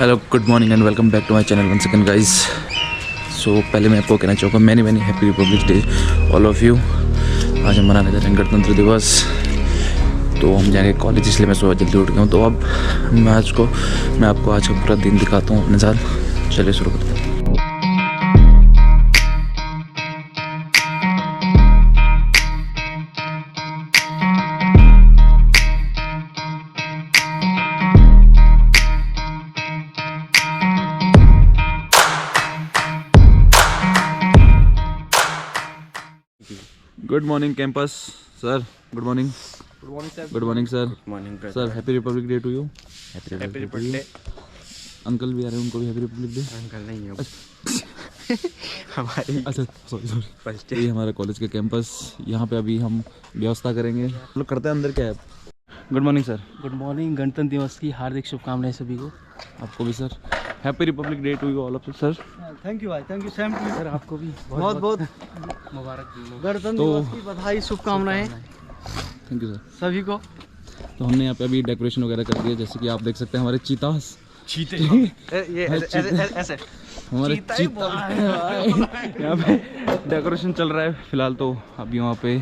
Hello, good morning and welcome back to my channel one second guys. So पहले मैं आपको कहना चाहूँगा many happy Republic Day all of you. आज हम मनाने जा रहे हैं गणतंत्र दिवस। तो हम जाएंगे कॉलेज, इसलिए मैं सुबह जल्दी उठ गया हूँ। तो अब मैं आपको आज का पूरा दिन दिखाता हूँ अपने साथ। चलिए शुरू करते हैं। Good morning campus sir. Good morning. Good morning sir. Good morning sir. Good morning sir, happy Republic Day to you. Happy Republic Day. Uncle भी आ रहे हैं, उनको भी हैप्पी रिपब्लिक डे। अंकल नहीं है हमारी। अच्छा सॉरी फर्स्ट ये हमारा कॉलेज का कैंपस। यहाँ पे अभी हम व्यवस्था करेंगे। लोग करते हैं अंदर क्या है। Good morning sir. Good morning. गणतंत्र दिवस की हार्दिक शुभकामनाएं सभी को। आपको भी sir. Happy Republic Day to you all of you sir. Thank you भाई, thank you same to you sir. आपको भी बहुत बहुत मुबारक गणतंत्र दिवस की बधाई शुभकामनाएं। थैंक यू सर सभी को। तो हमने यहाँ पे अभी डेकोरेशन वगैरह कर दिया, जैसे कि आप देख सकते हैं हमारे चीतास। ये ऐसे हमारे चीता यहाँ पे डेकोरेशन चल रहा है फिलहाल। तो अभी वहाँ पे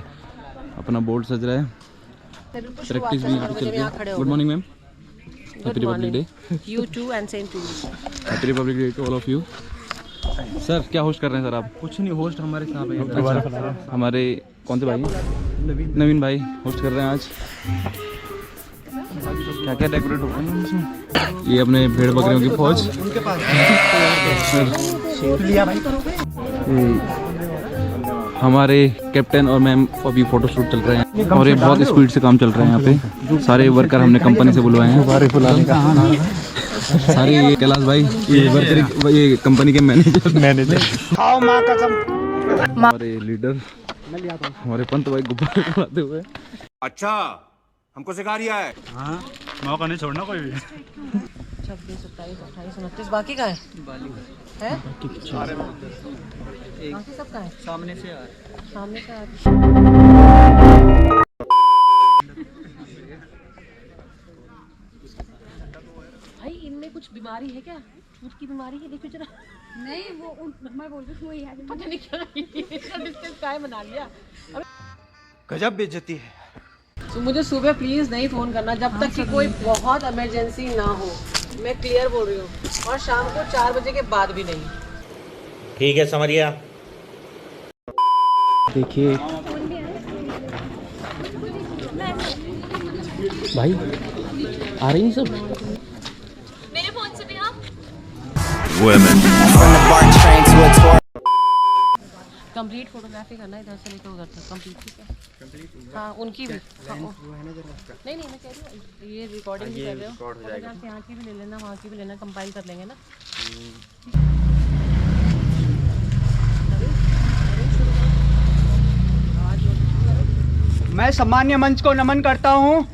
अपना बोर्ड सज रहा है। प्रैक्टिस भी यहाँ पे चल रही है। Good morning ma'am. Happy Republic Day. You too and same to you. Happy Republic Day to all of you. Sir क्या होस्ट कर रहे हैं सर आप? कुछ नहीं, होस्ट हमारे साहब हैं। हमारे कौन से भाई हैं? नवीन भाई होस्ट कर रहे हैं आज। क्या क्या डेकोरेट हो रहा है इसमें? ये अपने भेड़ बकरियों की फौज। हमारे कैप्टन और मैम अभी फोटो शूट चल रहे हैं और ये बहुत स्पीड से काम चल रहा है यहाँ पे। सारे वर्कर हमने कंपनी से बुलवाए हैं। सारे ये कैलाश भाई, ये वर्कर, ये कंपनी के मैनेजर हमारे लीडर, हमारे पंत भाई गुब्बारे उड़ाते हुए। अच्छा, हमको सिखा रिया है। हाँ, मौका नहीं छोड़ना कोई भी। 26, 27, 28, 29 बाकी का है? बाकी सब का है? सामने से सामने से भाई इनमें कुछ बीमारी है क्या? छूत की बीमारी है? देखो जरा। नहीं वो मैं बोल रही हूँ वही है। पता नहीं क्या डिस्टेंस काय बना लिया। गजब बेइज्जती है। तो मुझे सुबह प्लीज नहीं फोन करना जब तक कि कोई बहुत इमरजेंसी ना हो। मैं क्लियर बोल रही हूँ। और शाम को 4 बजे के बाद भी नहीं। ठीक है, समझ गया। देखिए भाई आ रही हैं सब। मेरे फोन से भी आप कंप्लीट फोटोग्राफी करना है, इधर से लेकर उधर तक कंप्लीट। ठीक है हाँ, उनकी भी। हाँ, नहीं मैं कह रही हूँ ये रिकॉर्डिंग भी कर रहे हो। यहाँ की भी ले लेना, वहाँ की भी लेना, कंपाइल कर लेंगे ना। मैं सम्मान्य मंच को नमन करता हूँ।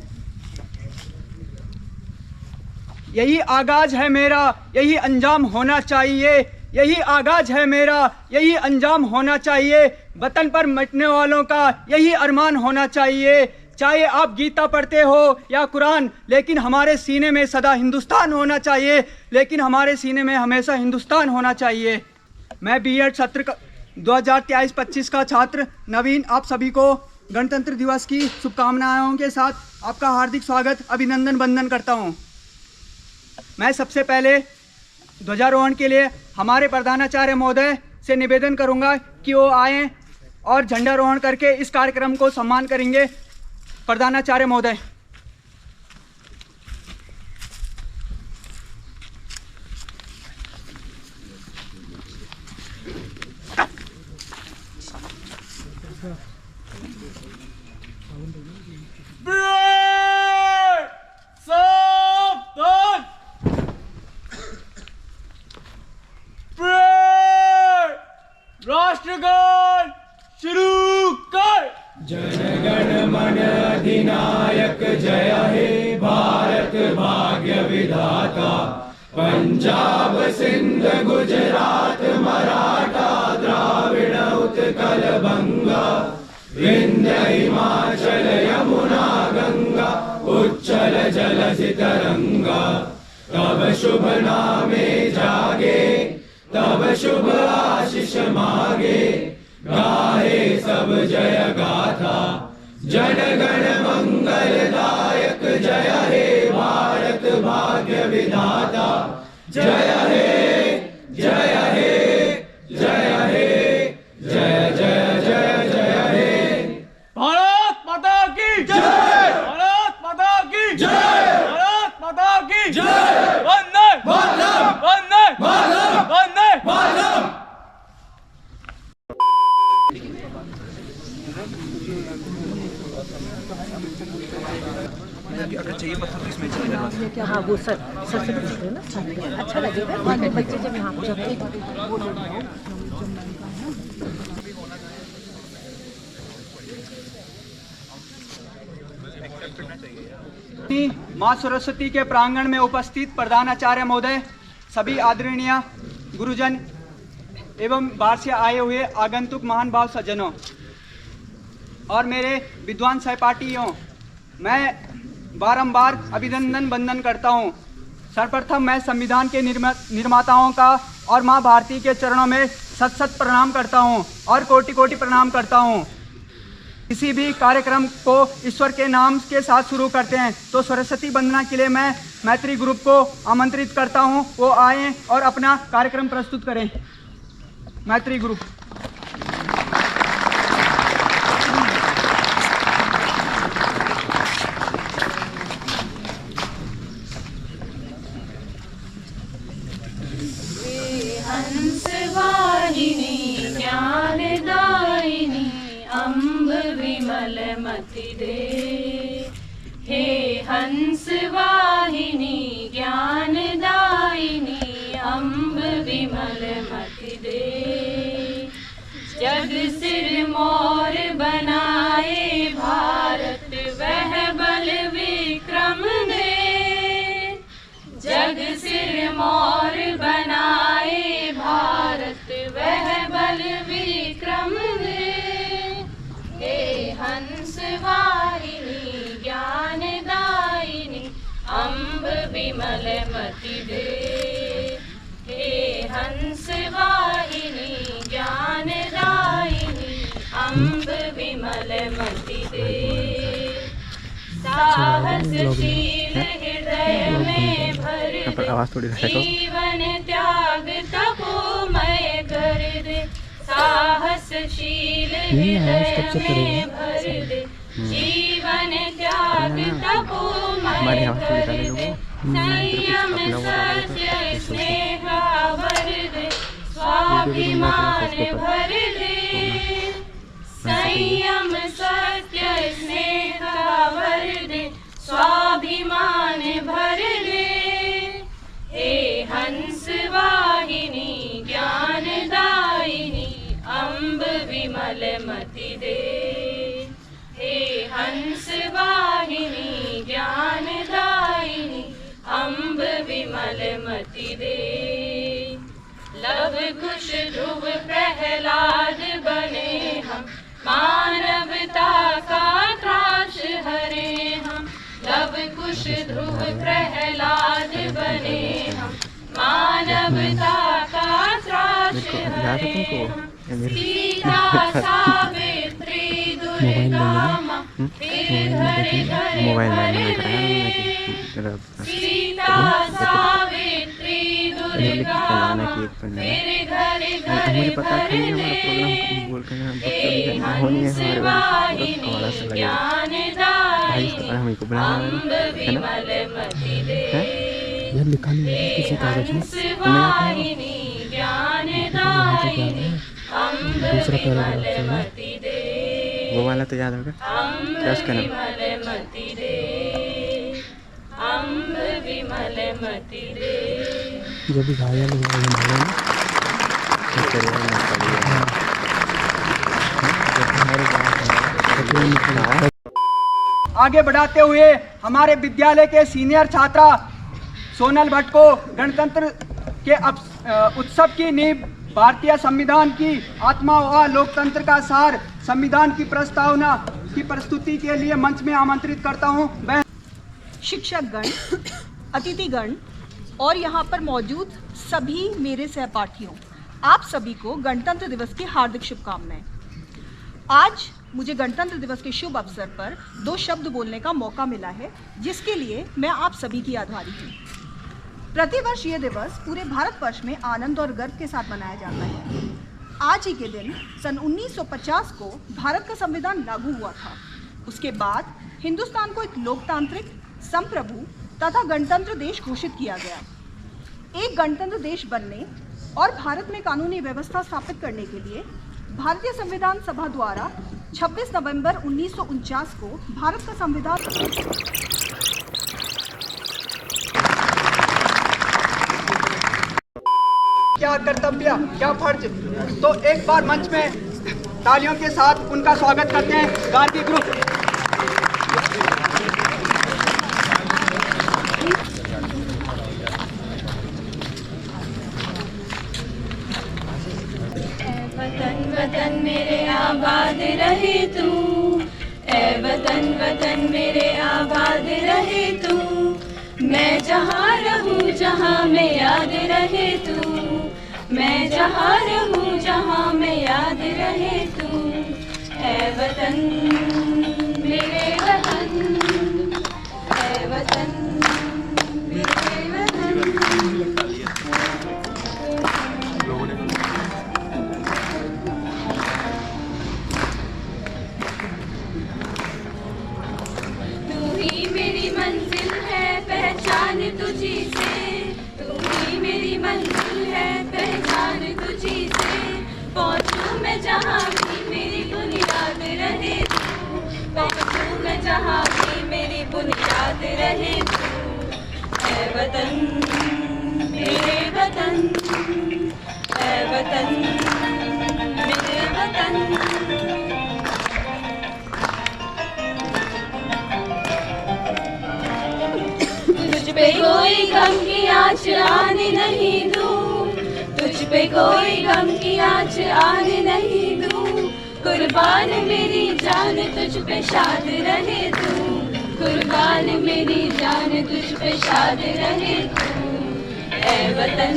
यही आगाज है मेरा, यही अंजाम होना चाहिए। यही आगाज है मेरा, यही अंजाम होना चाहिए। वतन पर मिटने वालों का यही अरमान होना चाहिए। चाहे आप गीता पढ़ते हो या कुरान, लेकिन हमारे सीने में सदा हिंदुस्तान होना चाहिए। लेकिन हमारे सीने में हमेशा हिंदुस्तान होना चाहिए। मैं बीएड सत्र 2023-25 का छात्र नवीन आप सभी को गणतंत्र दिवस की शुभकामनाओं के साथ आपका हार्दिक स्वागत, अभिनंदन, वंदन करता हूं। मैं सबसे पहले ध्वजारोहण के लिए हमारे प्रधानाचार्य महोदय से निवेदन करूंगा कि वो आएं और झंडारोहण करके इस कार्यक्रम को सम्मान करेंगे। प्रधानाचार्य महोदय। राष्ट्रगान शुरू कर। जन गण मन अधिनायक जय हे भारत भाग्य विधाता। पंजाब सिंध गुजरात मराठा द्राविड़ उत्कल बंगा। विंध्य हिमाचल यमुना गंगा उच्चल जलधि तरंगा। तब शुभ नामे जागे, तब शुभ आशीष मागे, गाहे सब जय गाथा, जन गण मंगलदायक जय हे भारत भाग्य विधाता, जय हे जय हे जय हे जय जय जय जय हे। भारत माता की जय, भारत माता की जय, भारत माता की जय। वंदे मातरम, वंदे मातरम, वंदे मातरम। हाँ वो सर से पूछ रहे ना, अच्छा लगेगा बाद में बच्चे जब यहाँ जब माँ सरस्वती के प्रांगण में उपस्थित प्रधानाचार्य महोदय, सभी आदरणीय गुरुजन एवं बाहर से आए हुए आगंतुक महान भाव सज्जनों और मेरे विद्वान सहपाठियों, मैं बारंबार अभिनंदन वंदन करता हूं। सर्वप्रथम मैं संविधान के निर्माताओं का और मां भारती के चरणों में सत सत प्रणाम करता हूं और कोटि कोटि प्रणाम करता हूं। किसी भी कार्यक्रम को ईश्वर के नाम के साथ शुरू करते हैं तो सरस्वती वंदना के लिए मैं मैत्री ग्रुप को आमंत्रित करता हूं, वो आएं और अपना कार्यक्रम प्रस्तुत करें। मैत्री ग्रुप। हंसवाहिनी ज्ञानदायिनी अम्ब विमल मति दे, हे हंसवाहिनी ज्ञानदायिनी अम्ब विमल मति दे। जग सिर मोर बनाए भारत वह बल विक्रम दे, जग सिर मोर बनाए भारत वह बल विक्रम दे। हे हंसवाहिनी ज्ञानदायिनी अम्ब विमल मति दे, हे हंसवाहिनी ज्ञानदायिनी अम्ब विमल मति दे। साहसशील हृदय में भर दे, जीवन त्याग तपोमय कर दे। साहसशील हृदय में भर दे, जीवन त्याग तपोमय कर दे। संयम सत्य स्नेह भर दे, स्वाभिमान भर दे। संयम सत्य स्नेह भर दे, स्वाभिमान भर दे। हे हंसवाहिनी ज्ञानदायिनी अम्ब विमल मति दे, हे हंसवाहिनी ज्ञानदायिनी अम्ब विमल मति दे। लव कुश ध्रुव प्रहलाद बने हम, मानवता का त्रास हरे हम। लव कुश ध्रुव प्रहलाद बने हम, मानवता का त्रास हरे हम। सीता सावित्री दुर्गा माँ, फिर घर घर भर दे। सीता सावित्री दुर्गा माँ, फिर घर घर भर दे। हंसवाहिनी ज्ञानदायिनी अम्ब विमल मति दे, हंसवाहिनी ज्ञानदायिनी अम्ब विमल मति दे। वो वाला तो याद होगा, क्या उसका नाम? विमल मति दे, अम्ब विमल मति दे। जो भी घायल हुआ है आगे बढ़ाते हुए हमारे विद्यालय के सीनियर छात्रा सोनल भट्ट को गणतंत्र के उत्सव की नींव, भारतीय संविधान की आत्मा व लोकतंत्र का सार, संविधान की प्रस्तावना की प्रस्तुति के लिए मंच में आमंत्रित करता हूं। शिक्षकगण, अतिथिगण, और यहाँ पर मौजूद सभी मेरे सहपाठियों, आप सभी को गणतंत्र दिवस की हार्दिक शुभकामनाएं। आज मुझे गणतंत्र दिवस के शुभ अवसर पर 2 शब्द बोलने का मौका मिला है, जिसके लिए मैं आप सभी की आभारी हूँ। प्रतिवर्ष ये दिवस पूरे भारतवर्ष में आनंद और गर्व के साथ मनाया जाता है। आज ही के दिन सन 1950 को भारत का संविधान लागू हुआ था। उसके बाद हिंदुस्तान को एक लोकतांत्रिक, संप्रभु तथा गणतंत्र देश घोषित किया गया। एक गणतंत्र देश बनने और भारत में कानूनी व्यवस्था स्थापित करने के लिए भारतीय संविधान सभा द्वारा 26 नवंबर 1949 को भारत का संविधान क्या कर्तव्य, क्या फर्ज। तो एक बार मंच में तालियों के साथ उनका स्वागत करते हैं गांधी ग्रुप। वतन वतन मेरे आबाद रहे तू, ऐ वतन वतन मेरे आबाद रहे तू। मैं जहाँ रहूँ जहाँ में याद रहे तू, मैं जहाँ रहूँ जहाँ में याद रहे तू। ऐ वतन मेरे वतन, ऐ वतन मेरे वतन। तू ही मेरी मंजिल है, पहचान तुझी से। तू ही मेरी मंजिल है, पहचान तुझी से। पहुँचूं मैं जहाँ भी मेरी बुनियाद रहे तू, पहुँचूं मैं जहाँ भी मेरी बुनियाद रहे तू। ऐ वतन मेरे वतन, ऐ वतन मेरे वतन। तुझ पे कोई गम की आँच आने नहीं दूँ, तुझ पे कोई गम की आँच आने नहीं दूँ। कुर्बान मेरी जान तुझ पे शाद रहे तू, कुर्बान मेरी जान तुझ पे शाद रहे तू। ऐ वतन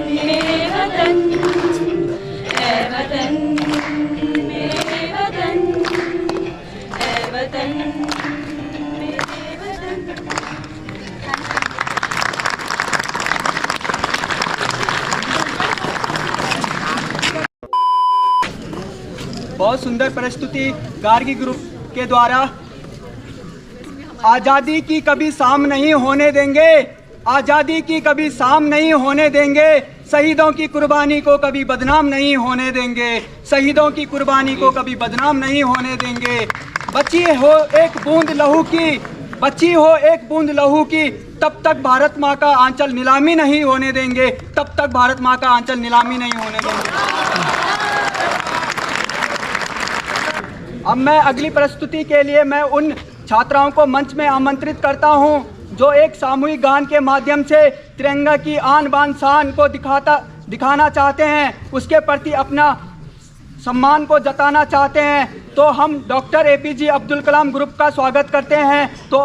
मेरे वतन, ऐ वतन मेरे वतन, ऐ वतन मेरे वतन। बहुत सुंदर प्रस्तुति गार्गी ग्रुप के द्वारा। आज़ादी की कभी शाम नहीं होने देंगे, आज़ादी की कभी शाम नहीं होने देंगे। शहीदों की कुर्बानी को कभी बदनाम नहीं होने देंगे, शहीदों की कुर्बानी को कभी बदनाम नहीं होने देंगे। बची हो एक बूंद लहू की, बची हो एक बूंद लहू की, तब तक भारत माँ का आंचल नीलामी नहीं होने देंगे, तब तक भारत माँ का आंचल नीलामी नहीं होने देंगे। अब मैं अगली प्रस्तुति के लिए मैं उन छात्राओं को मंच में आमंत्रित करता हूं जो एक सामूहिक गान के माध्यम से तिरंगा की आन बान शान को दिखाना चाहते हैं, उसके प्रति अपना सम्मान को जताना चाहते हैं। तो हम doctor APJ Abdul Kalam group का स्वागत करते हैं। तो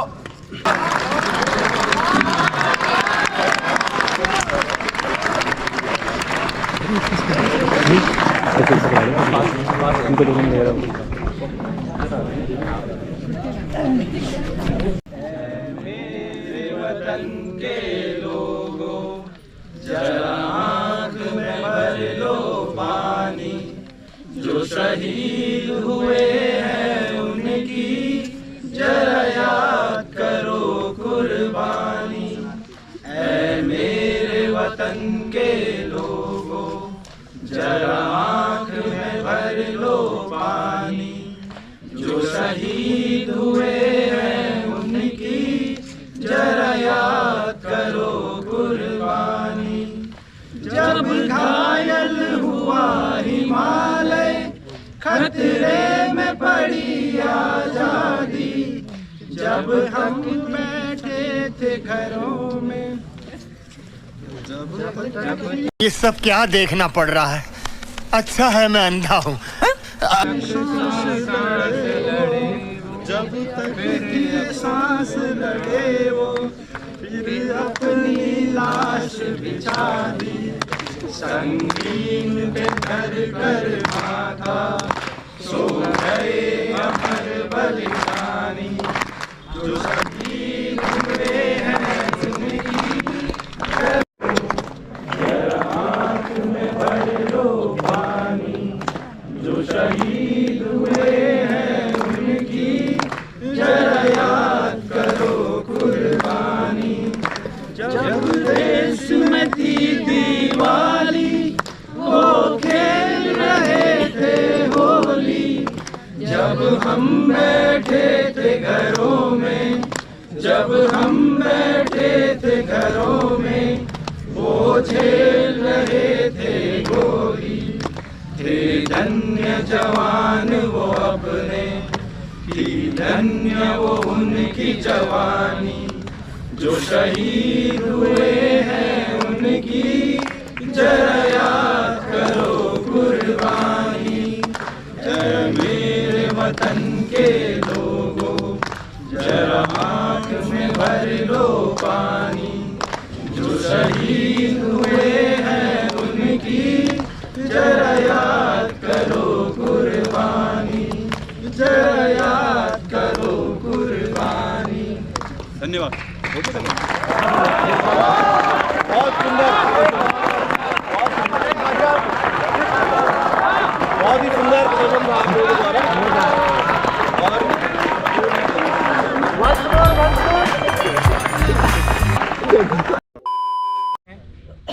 मेरे वतन के लोगों, जरा आँख में भर लो पानी। जो शहीद हुए हैं उनकी जरा याद करो कुर्बानी। ऐ मेरे वतन के लोगों, जरा आँख में भर लो पानी। जो शहीद हुए हैं उनकी जरा याद करो कुर्बानी। जब घायल हुआ हिमालय, खतरे में पड़ी आजादी। जब हम बैठे थे घरों में, ये सब क्या देखना पड़ रहा है? अच्छा है मैं अंधा हूँ। जब तक सांस लड़े वो फिर अपनी लाश बिछा दी, संगीन पे धर कर माथा, सो गए अमर बलिदानी, जो शहीद हुए हैं उनकी, जरा आँख में भर लो पानी, जो शहीद हुए हैं उनकी, जरा याद करो कुर्बानी। जब देश में थी दिवाली, वो खेल रहे थे होली, जब हम बैठे थे घरों में, जब हम बैठे थे घरों में, वो झेल रहे थे गोली, थे धन्य जवान वो अपने, थी धन्य वो उनकी जवानी, जो शहीद हुए हैं उनकी, जरा याद करो कुर्बानी। जरा मेरे वतन के लोगों, जरा आँख में भर लो पानी, जो शहीद हुए हैं उनकी, जरा याद करो कुर्बानी, जरा याद करो कुर्बानी। धन्यवाद। बहुत सुंदर, बहुत ही सुंदर प्रबंध आप लोगों द्वारा।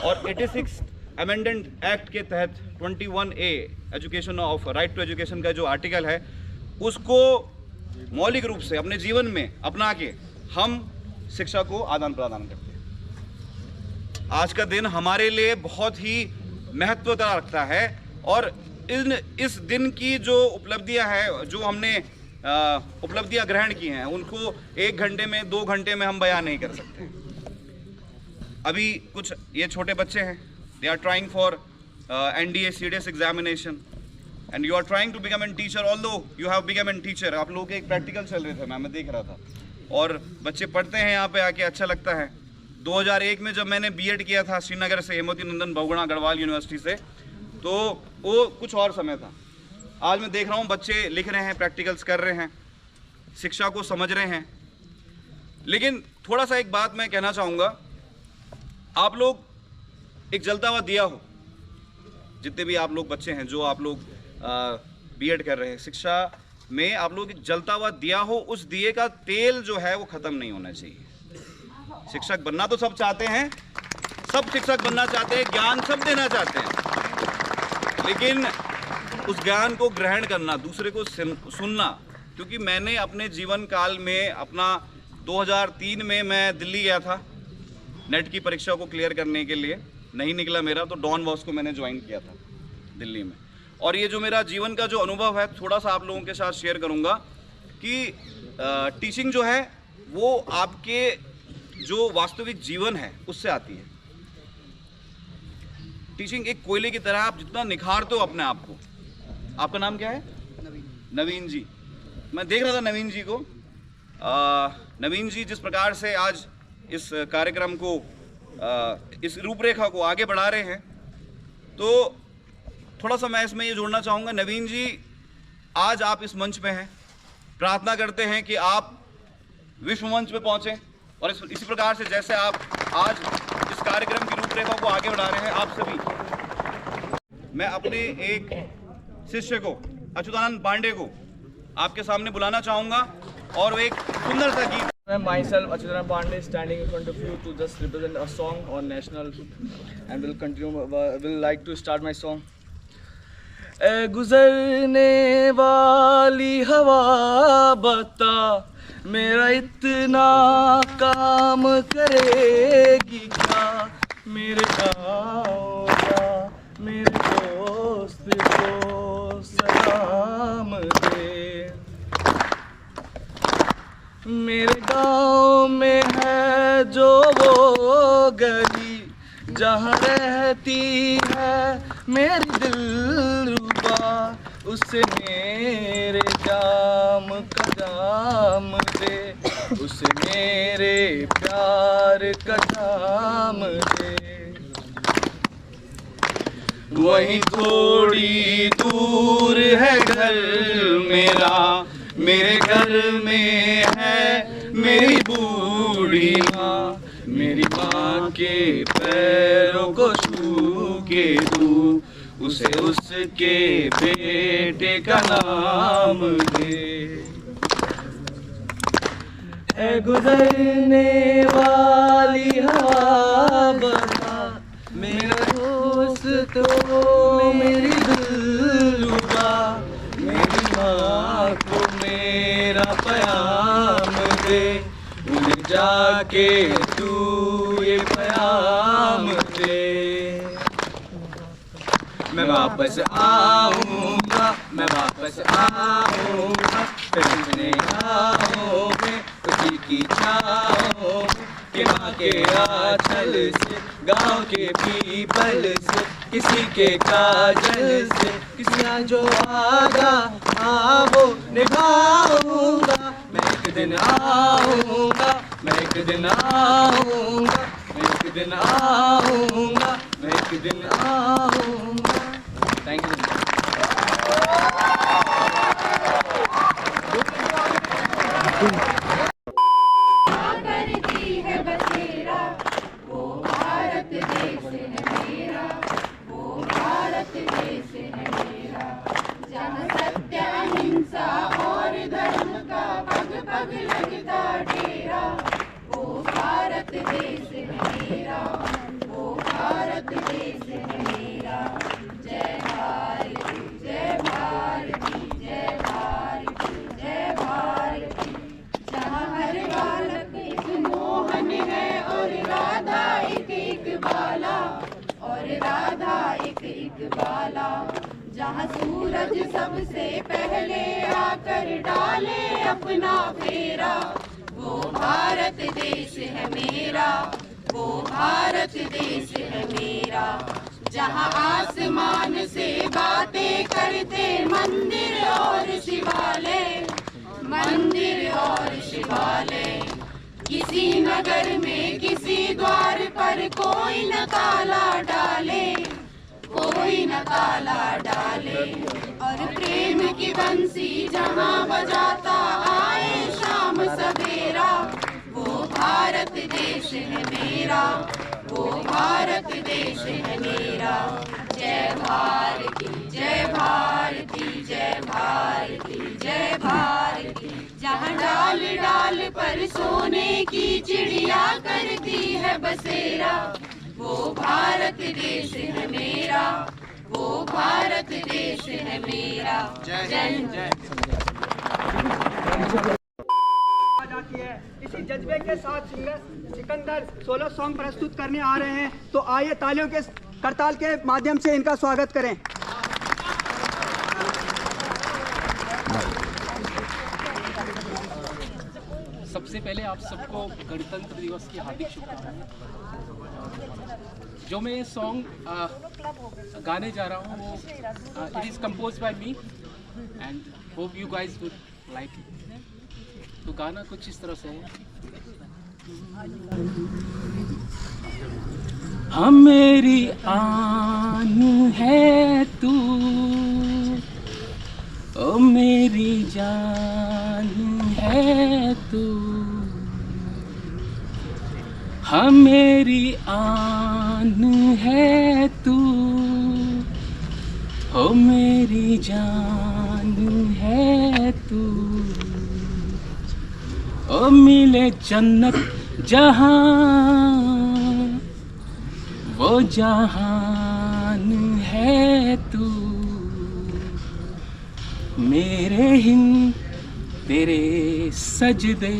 और 86 अमेंडमेंट एक्ट के तहत 21A education of right to education का जो आर्टिकल है, उसको मौलिक रूप से अपने जीवन में अपना के हम शिक्षा को आदान प्रदान करते हैं। आज का दिन हमारे लिए बहुत ही महत्वता रखता है, और इस दिन की जो उपलब्धियां हैं, जो हमने उपलब्धियां ग्रहण की हैं, उनको 1 घंटे में 2 घंटे में हम बयान नहीं कर सकते। अभी कुछ ये छोटे बच्चे हैं, they are trying for NDA CDS examination and you are trying to become an teacher, although you have become an teacher. आप लोगों के एक प्रैक्टिकल चल रहे थे, मैं देख रहा था, और बच्चे पढ़ते हैं यहाँ पे आके, अच्छा लगता है। 2001 में जब मैंने B.Ed किया था श्रीनगर से, हेमवती नंदन बहुगुणा गढ़वाल यूनिवर्सिटी से, तो वो कुछ और समय था। आज मैं देख रहा हूँ बच्चे लिख रहे हैं, प्रैक्टिकल्स कर रहे हैं, शिक्षा को समझ रहे हैं। लेकिन थोड़ा सा एक बात मैं कहना चाहूँगा, आप लोग एक जलता हुआ दिया हो, जितने भी आप लोग बच्चे हैं, जो आप लोग B.Ed कर रहे हैं, शिक्षा में आप लोग एक जलता हुआ दिया हो, उस दिए का तेल जो है वो ख़त्म नहीं होना चाहिए। शिक्षक बनना तो सब चाहते हैं, सब शिक्षक बनना चाहते हैं, ज्ञान सब देना चाहते हैं, लेकिन उस ज्ञान को ग्रहण करना, दूसरे को सुनना। क्योंकि मैंने अपने जीवन काल में अपना 2003 में मैं दिल्ली गया था नेट की परीक्षा को क्लियर करने के लिए, नहीं निकला मेरा, तो डॉन बॉस्को मैंने ज्वाइन किया था दिल्ली में। और ये जो मेरा जीवन का जो अनुभव है, थोड़ा सा आप लोगों के साथ शेयर करूंगा कि टीचिंग जो है वो आपके जो वास्तविक जीवन है उससे आती है। टीचिंग एक कोयले की तरह, आप जितना निखारते हो अपने आप को। आपका नाम क्या है? नवीन जी। मैं देख रहा था नवीन जी को। नवीन जी जिस प्रकार से आज इस कार्यक्रम को, इस रूपरेखा को आगे बढ़ा रहे हैं, तो थोड़ा सा मैं इसमें ये जोड़ना चाहूँगा। नवीन जी, आज आप इस मंच पे हैं, प्रार्थना करते हैं कि आप विश्व मंच पे पहुँचें, और इसी प्रकार से जैसे आप आज इस कार्यक्रम की रूपरेखा को आगे बढ़ा रहे हैं, आप सभी, मैं अपने एक शिष्य को, अच्युतानंद पांडे को, आपके सामने बुलाना चाहूँगा और वो एक सुंदर सा गीत। Myself, Achyutanand Pandey, standing in front of you to just represent a song on national, and will continue. Will like to start my song. ए गुजरने वाली हवा बता, मेरा इतना काम करेगी क्या, मेरे गाँव का मेरे दोस्त को सलाम दे। मेरे गाँव में है जो वो गली, जहाँ रहती है मेरी दिलरुबा, उससे मेरे जाम का जाम दे, उस मेरे प्यार का थाम दे। वहीं थोड़ी दूर है घर मेरा, मेरे घर में है मेरी बूढ़ी माँ, मेरी माँ के पैरों को छू के दूँ, उसे उसके बेटे का नाम दे। ऐ गुजरने वाली हवा बता, मेरा दोस्त तो मेरी दिलरुबा, मेरी माँ को मेरा प्याम दे, उन्हें जाके तू ये प्याम दे। मैं वापस आऊँगा, मैं वापस आऊँगा, फिर आऊँगे उसी की छाँव के, माँ के आंचल से, गाँव के पीपल से, किसी के काजल से, किसी का जो वादा वो निभाऊंगा। मैं एक दिन आऊँगा, मैं एक दिन आऊँगा, मैं एक दिन आऊँगा, मैं एक दिन आऊँगा। Thank you. जहाँ सूरज सबसे पहले आकर डाले अपना फेरा, वो भारत देश है मेरा, वो भारत देश है मेरा। जहाँ आसमान से बातें करते मंदिर और शिवालय, मंदिर और शिवालय। किसी नगर में किसी द्वार पर कोई न ताला डाले, कोई न ताला डाले। और प्रेम की बंसी जहाँ बजाता आए शाम सवेरा, वो भारत देश है मेरा, वो भारत देश है मेरा। जय भारती, जय भारती, जय भारती, जय भारती। जहाँ डाल डाल पर सोने की चिड़िया करती है बसेरा, वो भारत देश है मेरा, वो भारत देश है मेरा। जय जय। जाती है। इसी जज्बे के साथ सिंगर सिकंदर सोलो सॉन्ग प्रस्तुत करने आ रहे हैं, तो आइए तालियों के करताल के माध्यम से इनका स्वागत करें। सबसे पहले आप सबको गणतंत्र दिवस की हार्दिक शुभकामनाएं। जो मैं ये सॉन्ग गाने जा रहा हूँ वो it is compose bye me and hope you guys would like it. तो गाना कुछ इस तरह से है। हाँ मेरी आन है तू, ओ मेरी जान है तू, हाँ मेरी आन है तू, ओ मेरी जान है तू। ओ मिले जन्नत जहाँ वो जहान है तू, मेरे हिंद तेरे सजदे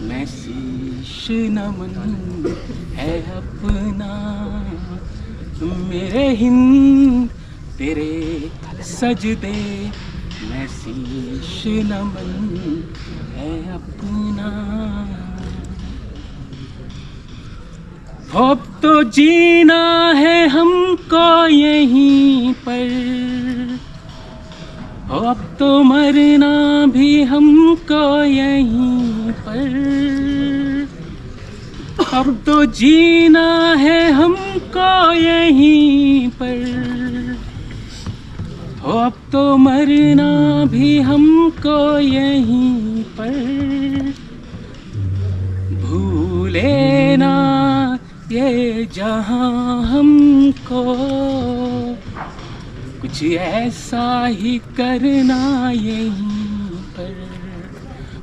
मैं शीश नमन है अपना, मेरे हिंद तेरे सजदे मैं शीश नमन है अपना। अब तो जीना है हमको यहीं पर, हो अब तो मरना भी हमको यहीं पर, अब तो जीना है हमको यहीं पर, हो अब तो मरना भी हमको यहीं पर, भूले ना ये जहां हमको, कुछ ऐसा ही करना यहीं पर,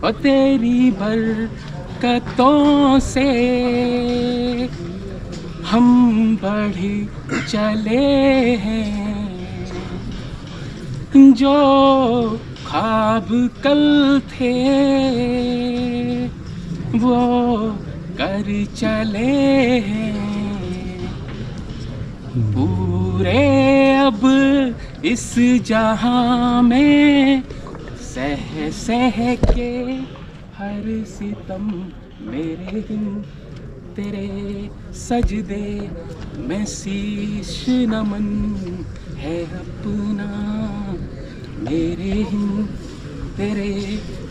और तेरी बरकतों से हम बढ़ चले हैं, जो ख्वाब कल थे वो कर चले हैं, पूरे अब इस जहां में सह सह के हर सितम मेरे दिन तेरे सजदे में शीश नमन है अपना, मेरे ही तेरे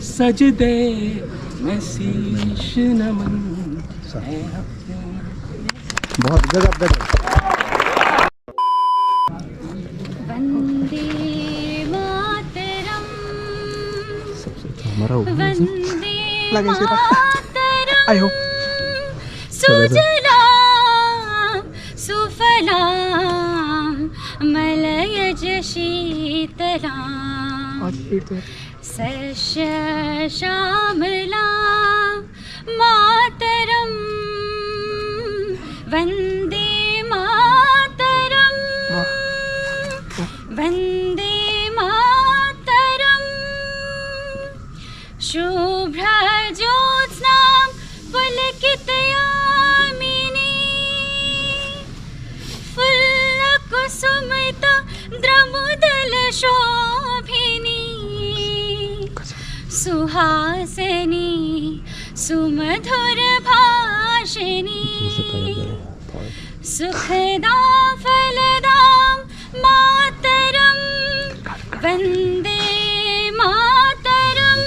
सजदे में शीश नमन है अपना। बहुत गजब गजब। वंदे मातरम, वंदे मातरम, सुजलां सुफलां मलयज शीतलां, सस्य श्यामलां मातरम, वंदे मातरम, वंदे मातरम, शुभ्रज्योत्स्नां पुलकितयामिनी, फुल्लकुसुमिता द्रमुदलशोभिनी, सुहासिनी सुमधुर भाषिणी, सुखदां फलदां मातरम, वंदे मातरम,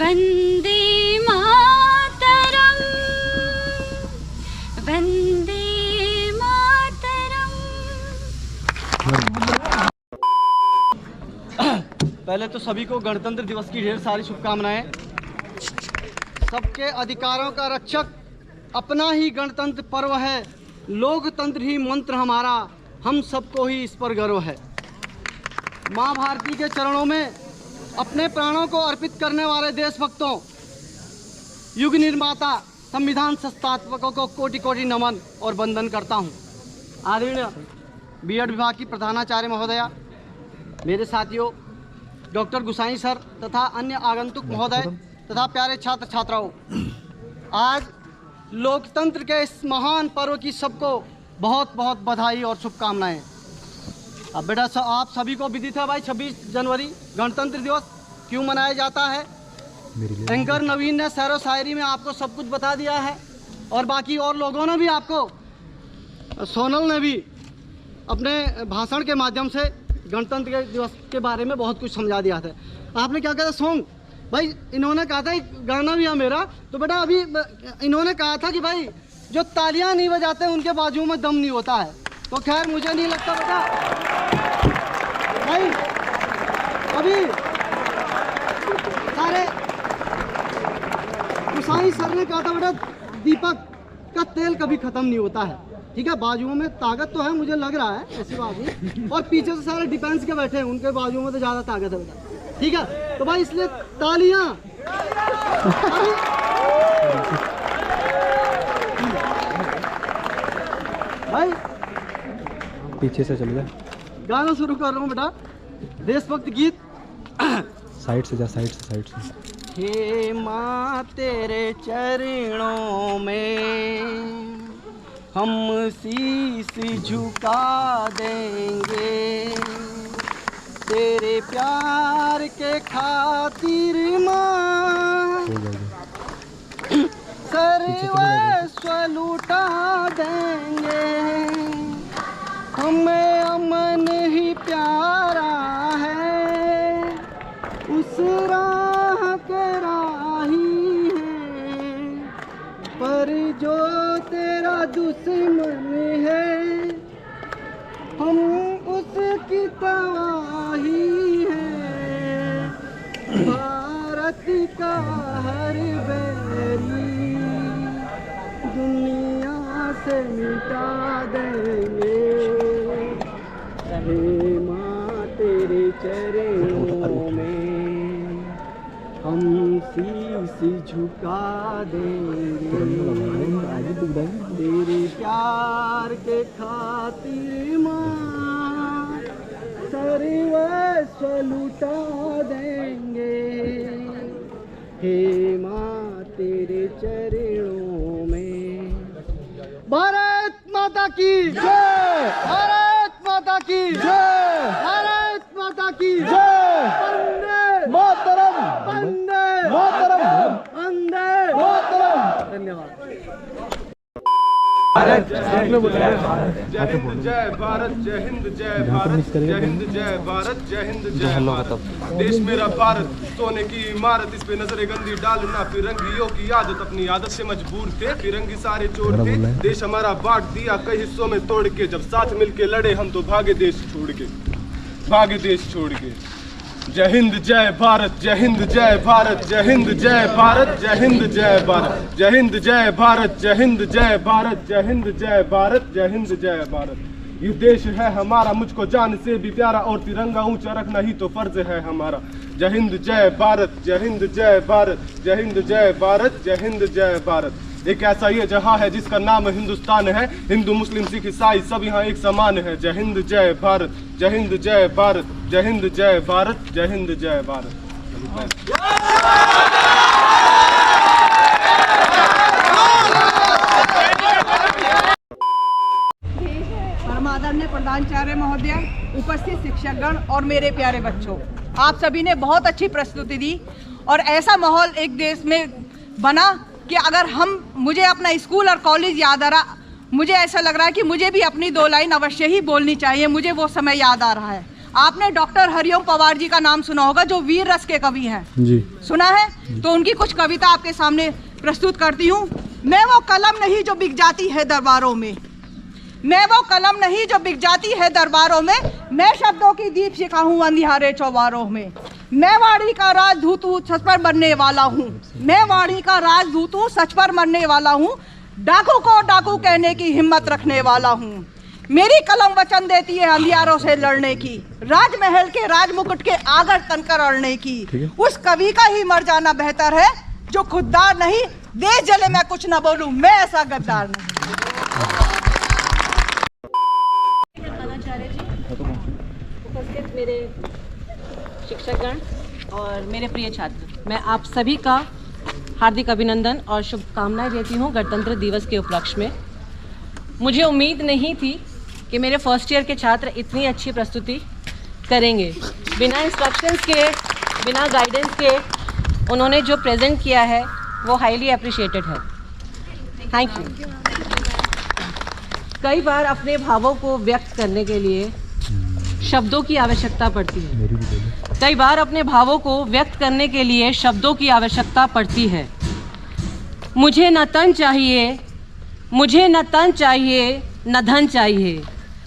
वंदे मातरम, वंदे मातरम। पहले तो सभी को गणतंत्र दिवस की ढेर सारी शुभकामनाएं। सबके अधिकारों का रक्षक अपना ही गणतंत्र पर्व है, लोकतंत्र ही मंत्र हमारा, हम सबको ही इस पर गर्व है। माँ भारती के चरणों में अपने प्राणों को अर्पित करने वाले देशभक्तों, युग निर्माता, संविधान संस्थापकों को कोटि कोटि नमन और वंदन करता हूँ। आदरणीय बीएड विभाग की प्रधानाचार्य महोदया, मेरे साथियों डॉक्टर गुसाई सर तथा अन्य आगंतुक महोदय तथा प्यारे छात्र छात्राओं, आज लोकतंत्र के इस महान पर्व की सबको बहुत बहुत बधाई और शुभकामनाएं। अब बेटा आप सभी को विदित है भाई 26 जनवरी गणतंत्र दिवस क्यों मनाया जाता है। एंकर नवीन ने शेरो शायरी में आपको सब कुछ बता दिया है, और बाकी और लोगों ने भी आपको, सोनल ने भी अपने भाषण के माध्यम से गणतंत्र दिवस के बारे में बहुत कुछ समझा दिया था। आपने क्या कहा सॉन्ग भाई, इन्होंने कहा था गाना भी है मेरा, तो बेटा अभी इन्होंने कहा था कि भाई जो तालियां नहीं बजाते उनके बाजू में दम नहीं होता है। तो खैर मुझे नहीं लगता बेटा भाई अभी सारे गुसाई सर ने कहा था बेटा दीपक का तेल कभी खत्म नहीं होता है। ठीक है, बाजुओं में ताकत तो है, मुझे लग रहा है, ऐसी बात नहीं, और पीछे से सारे डिफेंस के बैठे हैं, उनके बाजुओं में तो ज़्यादा ताकत है बेटा। ठीक है, तो भाई इसलिए तालियां भाई पीछे से चलिए, गाना शुरू कर रहा हूँ बेटा, देशभक्त गीत। साइड से जा, साइड से। हे माँ तेरे चरणों में हम शीश झुका देंगे, तेरे प्यार के खातिर माँ सर्वस्व लुटा देंगे, हमें अमन ही प्यारा उस राह के राही हैं, पर जो तेरा दुश्मन है हम उसकी तबाही है। भारत का हर बैरी दुनिया से मिटा देंगे। हे माँ तेरे चरणों में हम शीश झुका देंगे। तेरे प्यार के खातिर माँ सर्वस्व लुटा देंगे। हे माँ तेरे चरणों में। भारत माता की जय, भारत माता की जय, भारत माता की जय। वंदे मातरम, वंदे मातरम, वंदे मातरम। धन्यवाद। जय हिंद जय भारत, जय हिंद जय भारत, जय हिंद जय भारत, जय हिंद जय भारत। देश मेरा भारत सोने की इमारत, इस पे नजरे गंदी डालना फिरंगियों की आदत। अपनी आदत से मजबूर थे, फिरंगी सारे चोर थे। देश हमारा बांट दिया कई हिस्सों में तोड़ के। जब साथ मिलके लड़े हम तो भागे देश छोड़ के, भागे देश छोड़ के। जय हिंद जय भारत, जय हिंद जय भारत, जय हिंद जय भारत, जय हिंद जय भारत, जय हिंद जय भारत, जय हिंद जय भारत, जय हिंद जय भारत, जय हिंद जय भारत। ये देश है हमारा मुझको जान से भी प्यारा, और तिरंगा ऊंचा रखना ही तो फर्ज है हमारा। जय हिंद जय भारत, जय हिंद जय भारत, जय हिंद जय भारत, जय हिंद जय भारत। एक ऐसा ये जहां है जिसका नाम हिंदुस्तान है। हिंदू मुस्लिम सिख ईसाई सब यहाँ एक समान है। जय हिंद जय भारत, जय हिंद जय भारत, जय हिंद जय भारत, जय हिंद जय भारत। परमादरणीय प्रधानाचार्य महोदय, उपस्थित शिक्षकगण और मेरे प्यारे बच्चों, आप सभी ने बहुत अच्छी प्रस्तुति दी। और ऐसा माहौल एक देश में बना कि अगर मुझे अपना स्कूल और कॉलेज याद आ रहा, मुझे ऐसा लग रहा है कि मुझे भी अपनी 2 लाइन अवश्य ही बोलनी चाहिए। मुझे वो समय याद आ रहा है। आपने डॉक्टर हरिओम पवार जी का नाम सुना होगा, जो वीर रस के कवि हैं जी। सुना है? तो उनकी कुछ कविता आपके सामने प्रस्तुत करती हूँ। मैं वो कलम नहीं जो बिक जाती है दरबारों में, मैं वो कलम नहीं जो बिक जाती है दरबारों में, मैं शब्दों की दीपशिखा हूँ अंधियारे चौबारों में। मैं वाणी का राजदूत हूँ, सच पर मरने वाला हूँ। मैं वाणी का राजदूत हूँ, सच पर मरने वाला हूँ। डाकू को डाकू कहने की हिम्मत रखने वाला हूँ। मेरी कलम वचन देती है अंधियारों से लड़ने की, राजमहल के राजमुकुट के आगर तनकर अड़ने की। उस कवि का ही मर जाना बेहतर है जो खुददार नहीं, देश जले मैं कुछ न बोलूं, मैं ऐसा गद्दार नहीं। उपस्थित मेरे शिक्षकगण और मेरे प्रिय छात्र, मैं आप सभी का हार्दिक अभिनंदन और शुभकामनाएं देती हूं गणतंत्र दिवस के उपलक्ष्य में। मुझे उम्मीद नहीं थी कि मेरे फर्स्ट ईयर के छात्र इतनी अच्छी प्रस्तुति करेंगे। बिना इंस्ट्रक्शंस के, बिना गाइडेंस के उन्होंने जो प्रेजेंट किया है वो हाईली अप्रिशिएटेड है। Thank you. कई बार अपने भावों को व्यक्त करने के लिए शब्दों की आवश्यकता पड़ती है। कई बार अपने भावों को व्यक्त करने के लिए शब्दों की आवश्यकता पड़ती है। मुझे न तन चाहिए, मुझे न तन चाहिए, न धन चाहिए।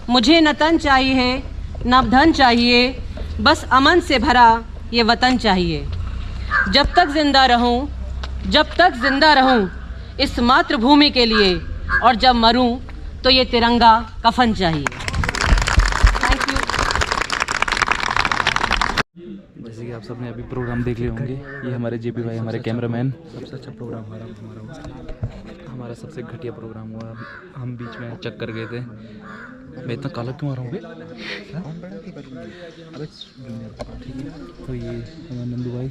मुझे न तन चाहिए, न धन चाहिए, बस अमन से भरा ये वतन चाहिए। जब तक जिंदा रहूं, जब तक जिंदा रहूं इस मातृभूमि के लिए, और जब मरूं तो ये तिरंगा कफन चाहिए। Thank you. जैसे कि आप सबने अभी प्रोग्राम देख लिए होंगे, ये हमारे जेपी भाई, हमारे कैमरामैन। सबसे अच्छा प्रोग्राम हमारा सबसे घटिया प्रोग्राम हुआ। हम बीच में चक्कर गए थे। मैं इतना काला क्यों आ रहा हूँ? ठीक है, तो ये हमारे नंदू भाई,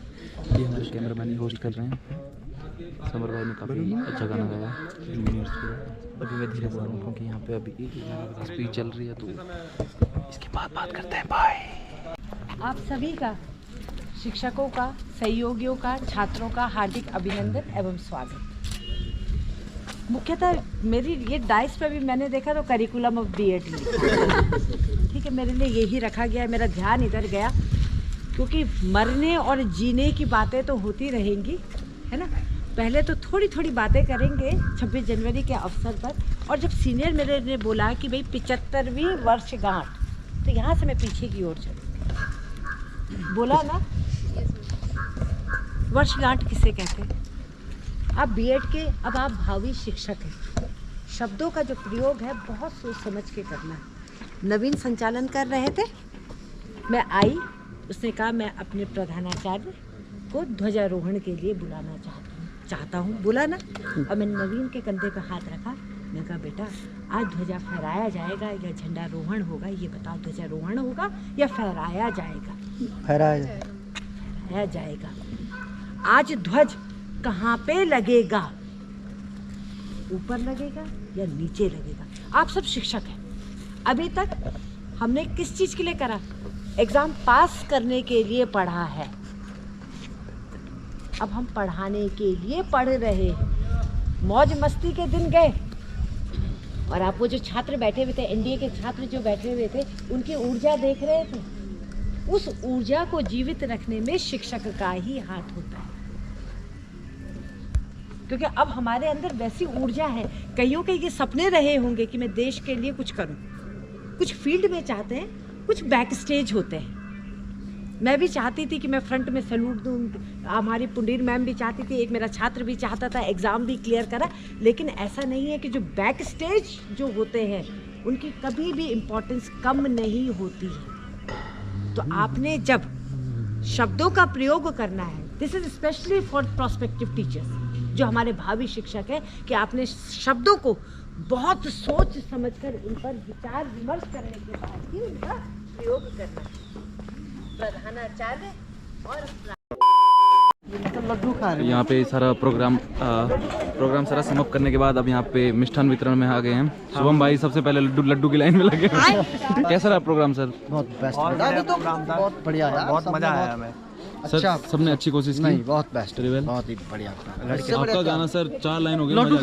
ये हमारे कैमरामैन होस्ट कर रहे हैं। समर भाई ने काफ़ी अच्छा गाना गाया। अभी मैं धीरे बोल रहा हूँ क्योंकि यहाँ पे अभी स्पीच चल रही है, तो इसके बाद बात करते हैं। बाय। आप सभी का, शिक्षकों का, सहयोगियों का, छात्रों का हार्दिक अभिनंदन एवं स्वागत। मुख्यतः मेरी ये डाइस पर भी मैंने देखा तो करिकुलम ऑफ बीएड, ठीक है, मेरे लिए यही रखा गया है। मेरा ध्यान इधर गया क्योंकि मरने और जीने की बातें तो होती रहेंगी, है ना। पहले तो थोड़ी थोड़ी बातें करेंगे 26 जनवरी के अवसर पर। और जब सीनियर मेरे ने बोला कि भाई 75वीं वर्षगांठ, तो यहाँ से मैं पीछे की ओर चली। बोला ना, वर्षगांठ किसे कहते हैं? आप बीएड के अब आप भावी शिक्षक हैं। शब्दों का जो प्रयोग है बहुत सोच समझ के करना है। नवीन संचालन कर रहे थे, मैं आई, उसने कहा मैं अपने प्रधानाचार्य को ध्वजारोहण के लिए बुलाना चाहता हूँ। बोला ना, और मैंने नवीन के कंधे पर हाथ रखा। मैंने कहा बेटा आज ध्वजा फहराया जाएगा या झंडारोहण होगा, ये बताओ, ध्वजारोहण होगा या फहराया जाएगा? फहराया जाएगा। आज ध्वज कहाँ पे लगेगा? ऊपर लगेगा या नीचे लगेगा? आप सब शिक्षक हैं। अभी तक हमने किस चीज़ के लिए करा? एग्ज़ाम पास करने के लिए पढ़ा है। अब हम पढ़ाने के लिए पढ़ रहे हैं। मौज मस्ती के दिन गए, और आप वो जो छात्र बैठे हुए थे, एनडीए के छात्र जो बैठे हुए थे, उनकी ऊर्जा देख रहे थे। उस ऊर्जा को जीवित रखने में शिक्षक का ही हाथ होता है, क्योंकि अब हमारे अंदर वैसी ऊर्जा है। कईयों के ये सपने रहे होंगे कि मैं देश के लिए कुछ करूं, कुछ फील्ड में चाहते हैं, कुछ बैक स्टेज होते हैं। मैं भी चाहती थी कि मैं फ्रंट में सैल्यूट दूं, हमारी पुंडीर मैम भी चाहती थी, एक मेरा छात्र भी चाहता था, एग्ज़ाम भी क्लियर करा। लेकिन ऐसा नहीं है कि जो बैक स्टेज जो होते हैं उनकी कभी भी इम्पोर्टेंस कम नहीं होती है। तो आपने जब शब्दों का प्रयोग करना है, this is specially for prospective teachers, जो हमारे भावी शिक्षक हैं, कि आपने शब्दों को बहुत सोच समझकर उन पर विचार विमर्श करने के बाद ही उनका प्रयोग करना है। प्रधानाचार्य और लड्डू खा रहे हैं। यहाँ पे सारा प्रोग्राम सारा समाप्त करने के बाद अब यहाँ पे मिष्ठान वितरण में आ गए हैं। शुभम भाई सबसे पहले लड्डू की लाइन में लगे। कैसा रहा प्रोग्राम सर? बहुत बेस्ट, बहुत बढ़िया है, बहुत मजा आया हमें। अच्छा, सबने अच्छी कोशिश की। नहीं, बहुत बेस्ट, बहुत ही बढ़िया। आपका गाना सर 4 लाइन हो गई। लड्डू सर,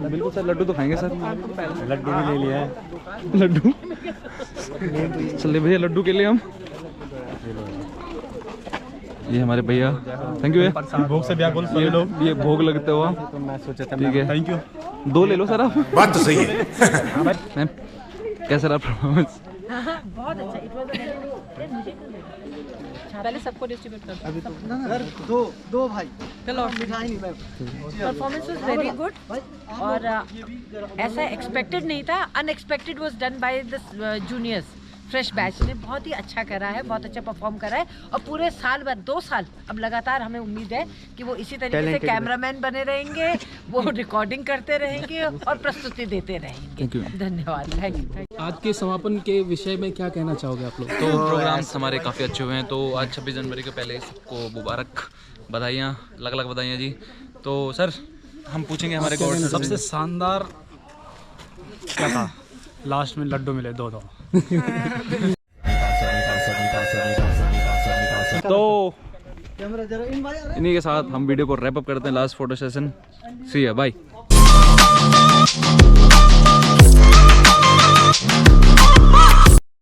बिल्कुल सर, लड्डू तो खाएंगे सर। लड्डू भी ले लिया है। लड्डू चलिए भैया, लड्डू के लिए हम ये हमारे भैया, थैंक यू भोग से ब्याह बोल सभी लोग, ये भोग लगते हुआ तो मैं सोचा था, ठीक है, थैंक यू। 2 ले लो सर आप। बात तो सही है। मैम कैसा रहा परफॉर्मेंस? बहुत अच्छा। इट वाज मुझे पहले सबको डिस्ट्रीब्यूट कर दो भाई चलो, मिठाई नहीं। परफॉर्मेंस वाज वेरी गुड, और ऐसा एक्सपेक्टेड नहीं था। Unexpected was done by the juniors. Fresh batch ने बहुत ही अच्छा करा है, बहुत अच्छा परफॉर्म करा है। और पूरे साल भर, 2 साल अब लगातार हमें उम्मीद है कि वो इसी तरीके से कैमरामैन बने रहेंगे, वो रिकॉर्डिंग करते रहेंगे और प्रस्तुति देते रहेंगे। धन्यवाद, थैंक यू। आज के समापन के विषय में क्या कहना चाहोगे आप लोग? तो प्रोग्राम्स हमारे काफ़ी अच्छे हुए हैं। तो आज 26 जनवरी के पहले सबको मुबारक, बधाइयाँ, अलग बधाइयाँ जी। तो सर हम पूछेंगे हमारे कोर्ट से सबसे शानदार क्या था? लास्ट में लड्डू मिले 2-2। तो इन्हीं के साथ हम वीडियो को रैप अप करते हैं। लास्ट फोटो सेशन, सी या बाय।